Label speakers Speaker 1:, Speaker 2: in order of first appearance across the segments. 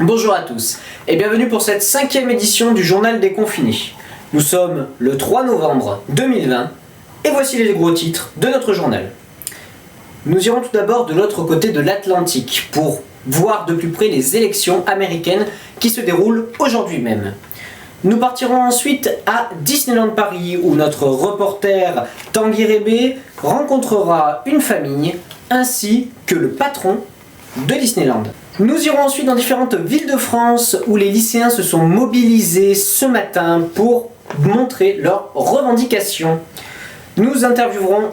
Speaker 1: Bonjour à tous et bienvenue pour cette 5e édition du Journal des Confinés. Nous sommes le 3 novembre 2020 et voici les gros titres de notre journal. Nous irons tout d'abord de l'autre côté de l'Atlantique pour voir de plus près les élections américaines qui se déroulent aujourd'hui même. Nous partirons ensuite à Disneyland Paris où notre reporter Tanguy Rébé rencontrera une famille ainsi que le patron de Disneyland. Nous irons ensuite dans différentes villes de France où les lycéens se sont mobilisés ce matin pour montrer leurs revendications. Nous interviewerons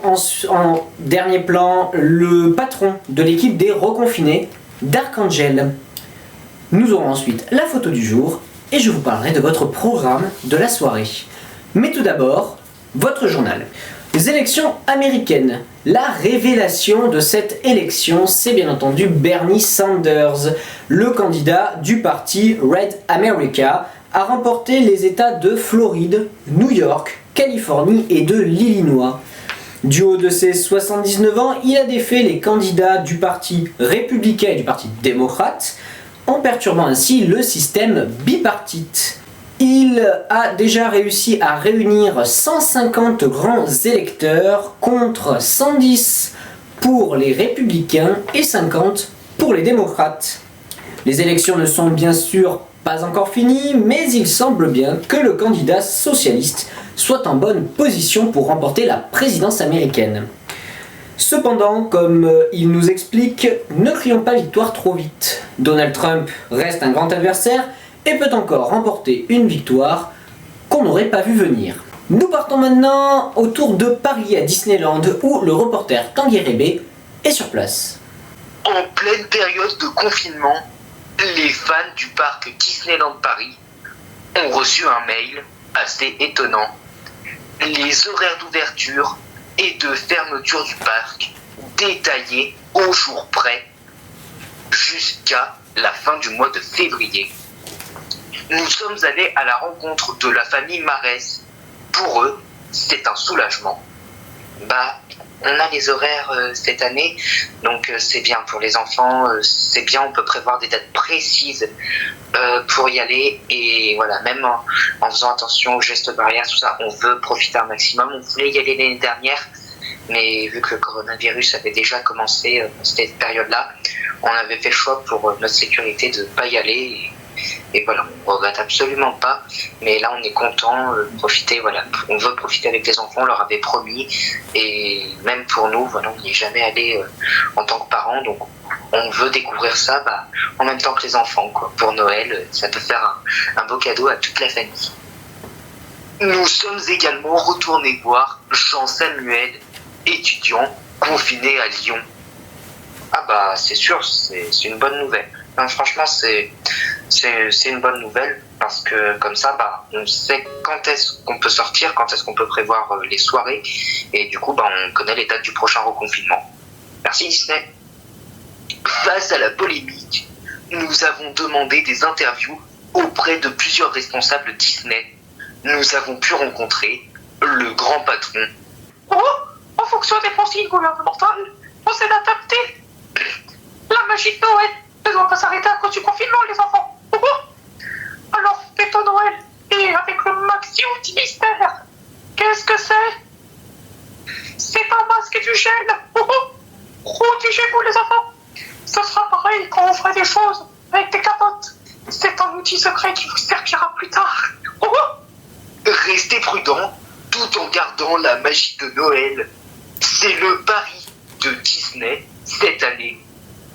Speaker 1: en dernier plan le patron de l'équipe des reconfinés, d'Archangel. Nous aurons ensuite la photo du jour et je vous parlerai de votre programme de la soirée. Mais tout d'abord, votre journal. Les élections américaines. La révélation de cette élection, c'est bien entendu Bernie Sanders, le candidat du parti Red America, a remporté les États de Floride, New York, Californie et de l'Illinois. Du haut de ses 79 ans, il a défait les candidats du parti républicain et du parti démocrate, en perturbant ainsi le système bipartite. Il a déjà réussi à réunir 150 grands électeurs contre 110 pour les républicains et 50 pour les démocrates. Les élections ne sont bien sûr pas encore finies, mais il semble bien que le candidat socialiste soit en bonne position pour remporter la présidence américaine. Cependant, comme il nous explique, ne crions pas victoire trop vite. Donald Trump reste un grand adversaire et peut encore remporter une victoire qu'on n'aurait pas vu venir. Nous partons maintenant autour de Paris à Disneyland où le reporter Tanguy Rébé est sur place.
Speaker 2: En pleine période de confinement, les fans du parc Disneyland Paris ont reçu un mail assez étonnant. Les horaires d'ouverture et de fermeture du parc détaillés au jour près jusqu'à la fin du mois de février. Nous sommes allés à la rencontre de la famille Marès. Pour eux, c'est un soulagement. On a les horaires cette année, donc c'est bien pour les enfants, c'est bien, on peut prévoir des dates précises pour y aller. Et voilà, même en faisant attention aux gestes barrières, tout ça, on veut profiter un maximum. On voulait y aller l'année dernière, mais vu que le coronavirus avait déjà commencé à cette période-là, on avait fait le choix pour notre sécurité de ne pas y aller. Et voilà, on ne regrette absolument pas, mais là on est content de profiter, voilà, on veut profiter avec les enfants, on leur avait promis, et même pour nous, voilà, on n'y est jamais allé en tant que parents, donc on veut découvrir ça en même temps que les enfants, quoi. Pour Noël, ça peut faire un beau cadeau à toute la famille. Nous sommes également retournés voir Jean-Samuel, étudiant confiné à Lyon. C'est sûr, c'est une bonne nouvelle. Non, franchement, c'est une bonne nouvelle parce que comme ça, on sait quand est-ce qu'on peut sortir, quand est-ce qu'on peut prévoir les soirées et du coup, on connaît les dates du prochain reconfinement. Merci Disney. Face à la polémique, nous avons demandé des interviews auprès de plusieurs responsables Disney. Nous avons pu rencontrer le grand patron. En fonction des consignes gouvernementales, on s'est adapté. La magie de Noël ne doit pas s'arrêter à cause du confinement, les enfants. Alors, fêtons Noël et avec le maximum de mystère. Qu'est-ce que c'est? C'est un masque et du gel. Protégez-vous, les enfants. Ce sera pareil quand on fera des choses avec des capotes. C'est un outil secret qui vous servira plus tard. Restez prudents tout en gardant la magie de Noël. C'est le pari de Disney cette année.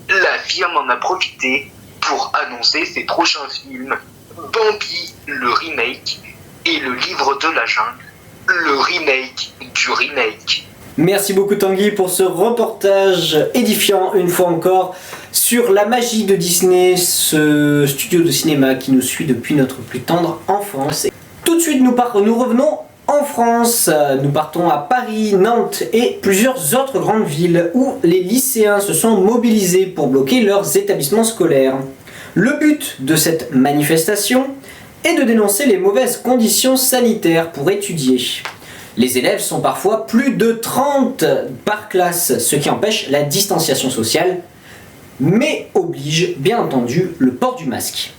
Speaker 2: La firme en a profité pour annoncer ses prochains films. Bambi, le remake, et le livre de la jungle, le remake du remake.
Speaker 1: Merci beaucoup Tanguy pour ce reportage édifiant une fois encore sur la magie de Disney, ce studio de cinéma qui nous suit depuis notre plus tendre enfance. Tout de suite nous revenons en France, nous partons à Paris, Nantes et plusieurs autres grandes villes où les lycéens se sont mobilisés pour bloquer leurs établissements scolaires. Le but de cette manifestation est de dénoncer les mauvaises conditions sanitaires pour étudier. Les élèves sont parfois plus de 30 par classe, ce qui empêche la distanciation sociale mais oblige bien entendu le port du masque.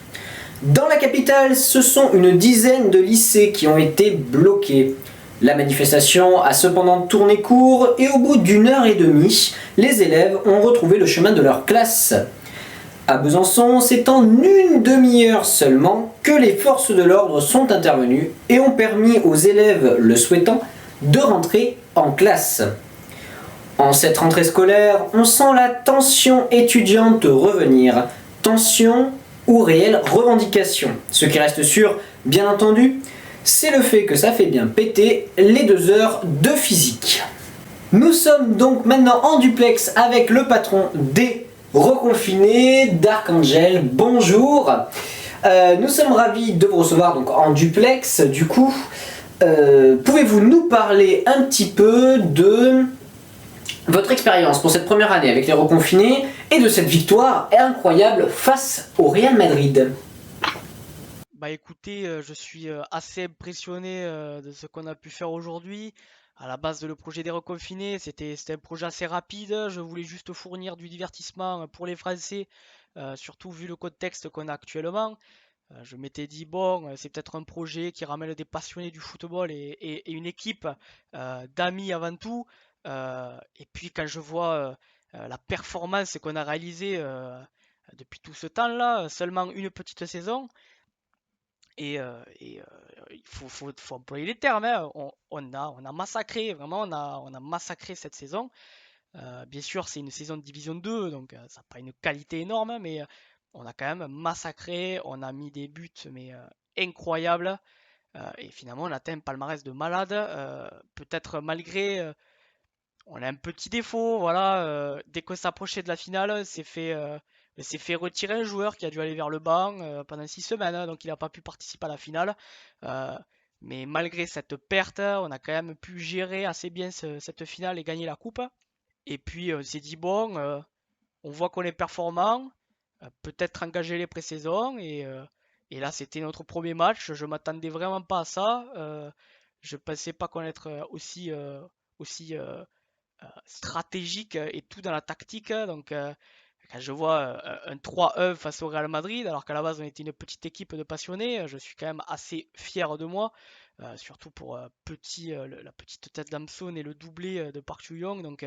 Speaker 1: Dans la capitale, ce sont une dizaine de lycées qui ont été bloqués. La manifestation a cependant tourné court et au bout d'une heure et demie, les élèves ont retrouvé le chemin de leur classe. À Besançon, c'est en une demi-heure seulement que les forces de l'ordre sont intervenues et ont permis aux élèves le souhaitant de rentrer en classe. En cette rentrée scolaire, on sent la tension étudiante revenir. Tension ou réelle revendication. Ce qui reste sûr, bien entendu, c'est le fait que ça fait bien péter les 2 heures de physique. Nous sommes donc maintenant en duplex avec le patron des reconfinés, Dark Angel. Bonjour. Nous sommes ravis de vous recevoir donc en duplex. Du coup, pouvez-vous nous parler un petit peu de votre expérience pour cette première année avec les reconfinés et de cette victoire incroyable face au Real Madrid?
Speaker 3: Bah écoutez, je suis assez impressionné de ce qu'on a pu faire aujourd'hui. À la base de le projet des reconfinés, c'était un projet assez rapide. Je voulais juste fournir du divertissement pour les Français, surtout vu le contexte qu'on a actuellement. Je m'étais dit, bon, c'est peut-être un projet qui ramène des passionnés du football et une équipe d'amis avant tout. Et puis quand je vois la performance qu'on a réalisée depuis tout ce temps-là, seulement une petite saison, et il faut employer les termes, hein. On a massacré, vraiment, on a massacré cette saison. Bien sûr, c'est une saison de Division 2, donc ça n'a pas une qualité énorme, hein, mais on a quand même massacré, on a mis des buts, mais incroyables. Et finalement, on a atteint un palmarès de malade. Peut-être malgré, on a un petit défaut, voilà. Dès qu'on s'approchait de la finale, s'est fait retirer un joueur qui a dû aller vers le banc pendant 6 semaines, hein, donc il n'a pas pu participer à la finale. Euh, mais malgré cette perte, on a quand même pu gérer assez bien cette finale et gagner la coupe. Et puis on s'est dit, bon, on voit qu'on est performant, peut-être engager les pré-saisons. Et là, c'était notre premier match. Je m'attendais vraiment pas à ça. Je pensais pas qu'on allait être aussi stratégique et tout dans la tactique. Donc, quand je vois un 3-1 face au Real Madrid, alors qu'à la base on était une petite équipe de passionnés, je suis quand même assez fier de moi, surtout pour la petite tête d'Amson et le doublé de Park Chu-young. Donc,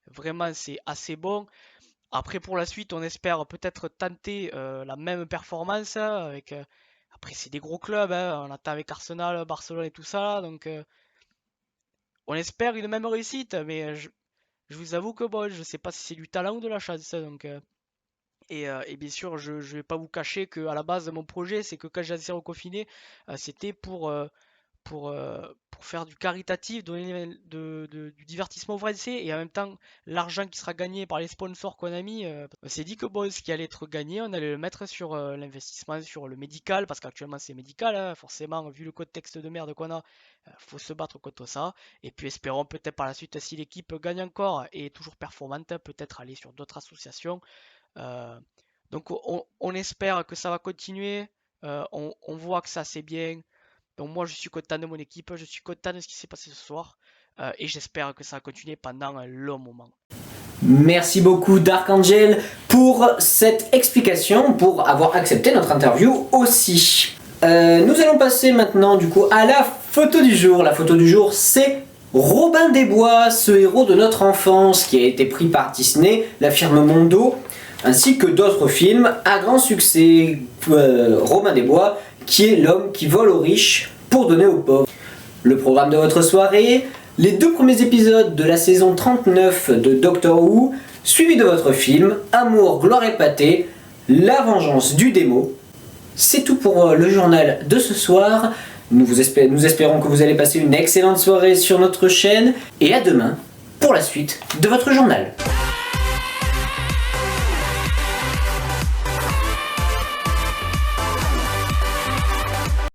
Speaker 3: vraiment, c'est assez bon. Après, pour la suite, on espère peut-être tenter la même performance après, c'est des gros clubs, hein, on attend avec Arsenal, Barcelone et tout ça. Donc, on espère une même réussite, mais je vous avoue que bon, je sais pas si c'est du talent ou de la chance. Donc, et bien sûr, je ne vais pas vous cacher qu'à la base, mon projet, c'est que quand j'ai lancé Reconfiné, c'était pour faire du caritatif, donner du divertissement aux Français, et en même temps, l'argent qui sera gagné par les sponsors qu'on a mis, on s'est dit que bon, ce qui allait être gagné, on allait le mettre sur l'investissement, sur le médical, parce qu'actuellement c'est médical, hein, forcément, vu le contexte de merde qu'on a, faut se battre contre ça. Et puis espérons peut-être par la suite, si l'équipe gagne encore et est toujours performante, peut-être aller sur d'autres associations. Euh, donc on espère que ça va continuer. On voit que ça c'est bien. Donc moi je suis content de mon équipe, je suis content de ce qui s'est passé ce soir. Et j'espère que ça va continuer pendant un long moment.
Speaker 1: Merci beaucoup Dark Angel pour cette explication, pour avoir accepté notre interview aussi. Nous allons passer maintenant du coup à la photo du jour. La photo du jour, c'est Robin des Bois, ce héros de notre enfance qui a été pris par Disney, la firme Mondo, ainsi que d'autres films à grand succès. Robin des Bois, qui est l'homme qui vole aux riches pour donner aux pauvres. Le programme de votre soirée, les 2 premiers épisodes de la saison 39 de Doctor Who, suivi de votre film Amour, gloire et pâté, la vengeance du démo. C'est tout pour le journal de ce soir. Nous espérons que vous allez passer une excellente soirée sur notre chaîne et à demain pour la suite de votre journal.